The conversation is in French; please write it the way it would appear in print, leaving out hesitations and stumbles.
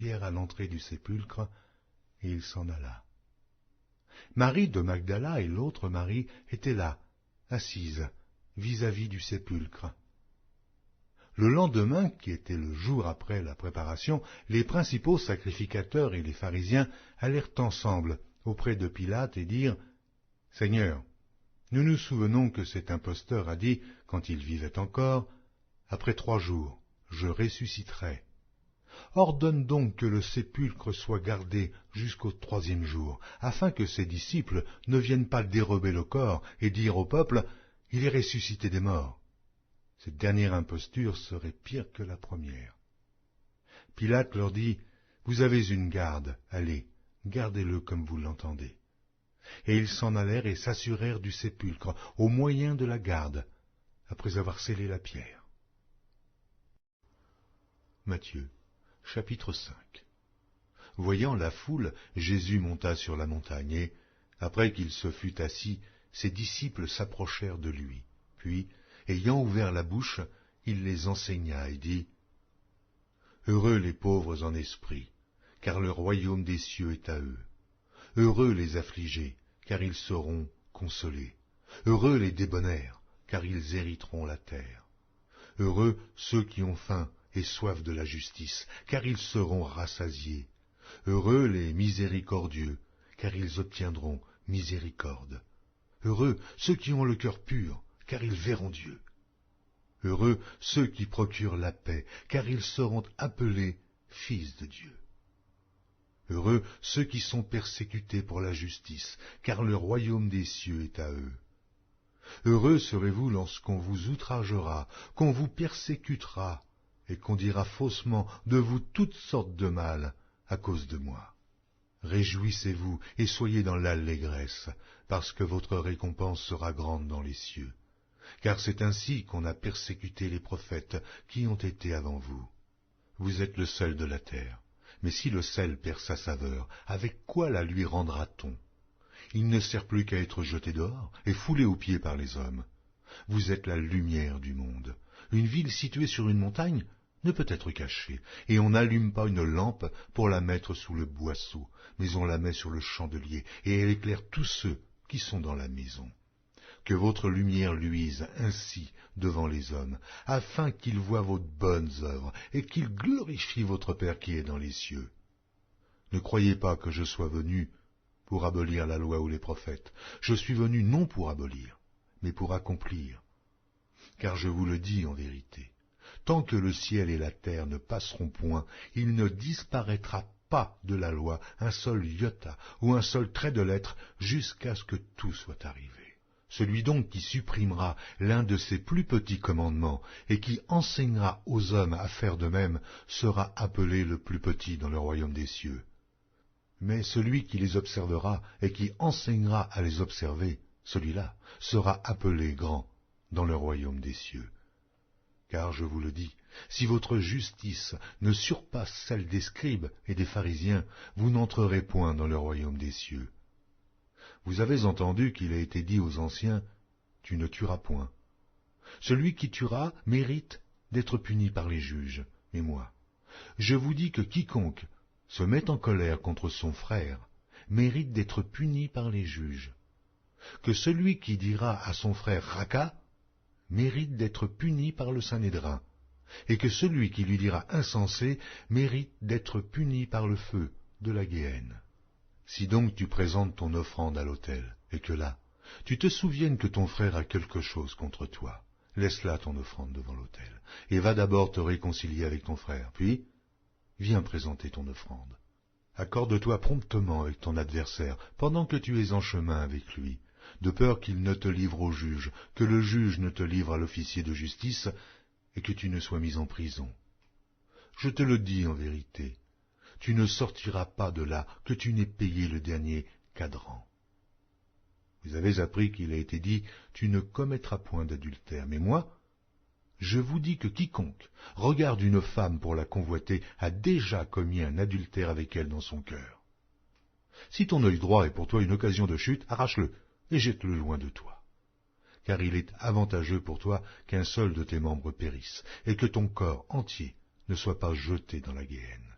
Pierre à l'entrée du sépulcre, et il s'en alla. Marie de Magdala et l'autre Marie étaient là, assises, vis-à-vis du sépulcre. Le lendemain, qui était le jour après la préparation, les principaux sacrificateurs et les pharisiens allèrent ensemble auprès de Pilate et dirent « Seigneur, nous nous souvenons que cet imposteur a dit, quand il vivait encore, « Après 3 jours, je ressusciterai. Ordonne donc que le sépulcre soit gardé jusqu'au 3e jour, afin que ses disciples ne viennent pas dérober le corps et dire au peuple, « Il est ressuscité des morts. » Cette dernière imposture serait pire que la première. Pilate leur dit, « Vous avez une garde, allez, gardez-le comme vous l'entendez. » Et ils s'en allèrent et s'assurèrent du sépulcre, au moyen de la garde, après avoir scellé la pierre. Matthieu, chapitre 5. Voyant la foule, Jésus monta sur la montagne, et, après qu'il se fut assis, ses disciples s'approchèrent de lui. Puis, ayant ouvert la bouche, il les enseigna et dit, « Heureux les pauvres en esprit, car le royaume des cieux est à eux. Heureux les affligés, car ils seront consolés. Heureux les débonnaires, car ils hériteront la terre. Heureux ceux qui ont faim et soif de la justice, car ils seront rassasiés. Heureux les miséricordieux, car ils obtiendront miséricorde. Heureux ceux qui ont le cœur pur, car ils verront Dieu. Heureux ceux qui procurent la paix, car ils seront appelés fils de Dieu. Heureux ceux qui sont persécutés pour la justice, car le royaume des cieux est à eux. Heureux serez-vous lorsqu'on vous outragera, qu'on vous persécutera, et qu'on dira faussement de vous toutes sortes de mal à cause de moi. Réjouissez-vous et soyez dans l'allégresse, parce que votre récompense sera grande dans les cieux. Car c'est ainsi qu'on a persécuté les prophètes qui ont été avant vous. Vous êtes le sel de la terre, mais si le sel perd sa saveur, avec quoi la lui rendra-t-on? Il ne sert plus qu'à être jeté dehors et foulé aux pieds par les hommes. Vous êtes la lumière du monde. Une ville située sur une montagne ne peut être cachée, et on n'allume pas une lampe pour la mettre sous le boisseau, mais on la met sur le chandelier, et elle éclaire tous ceux qui sont dans la maison. Que votre lumière luise ainsi devant les hommes, afin qu'ils voient vos bonnes œuvres, et qu'ils glorifient votre Père qui est dans les cieux. Ne croyez pas que je sois venu pour abolir la loi ou les prophètes. Je suis venu non pour abolir, mais pour accomplir. Car je vous le dis en vérité, tant que le ciel et la terre ne passeront point, il ne disparaîtra pas de la loi un seul iota ou un seul trait de lettre jusqu'à ce que tout soit arrivé. Celui donc qui supprimera l'un de ces plus petits commandements et qui enseignera aux hommes à faire de même sera appelé le plus petit dans le royaume des cieux. Mais celui qui les observera et qui enseignera à les observer, celui-là sera appelé grand dans le royaume des cieux. Car je vous le dis, si votre justice ne surpasse celle des scribes et des pharisiens, vous n'entrerez point dans le royaume des cieux. Vous avez entendu qu'il a été dit aux anciens, « Tu ne tueras point ». Celui qui tuera mérite d'être puni par les juges. Mais moi, je vous dis que quiconque se met en colère contre son frère mérite d'être puni par les juges. Que celui qui dira à son frère « Raca » mérite d'être puni par le Sanhédrin, et que celui qui lui dira insensé mérite d'être puni par le feu de la Guéhenne. Si donc tu présentes ton offrande à l'autel, et que là, tu te souviennes que ton frère a quelque chose contre toi, laisse là ton offrande devant l'autel, et va d'abord te réconcilier avec ton frère, puis viens présenter ton offrande. Accorde-toi promptement avec ton adversaire, pendant que tu es en chemin avec lui, de peur qu'il ne te livre au juge, que le juge ne te livre à l'officier de justice, et que tu ne sois mis en prison. Je te le dis en vérité, tu ne sortiras pas de là que tu n'aies payé le dernier cadran. Vous avez appris qu'il a été dit, tu ne commettras point d'adultère. Mais moi, je vous dis que quiconque regarde une femme pour la convoiter a déjà commis un adultère avec elle dans son cœur. Si ton œil droit est pour toi une occasion de chute, arrache-le et jette-le loin de toi. Car il est avantageux pour toi qu'un seul de tes membres périsse, et que ton corps entier ne soit pas jeté dans la Guéhenne.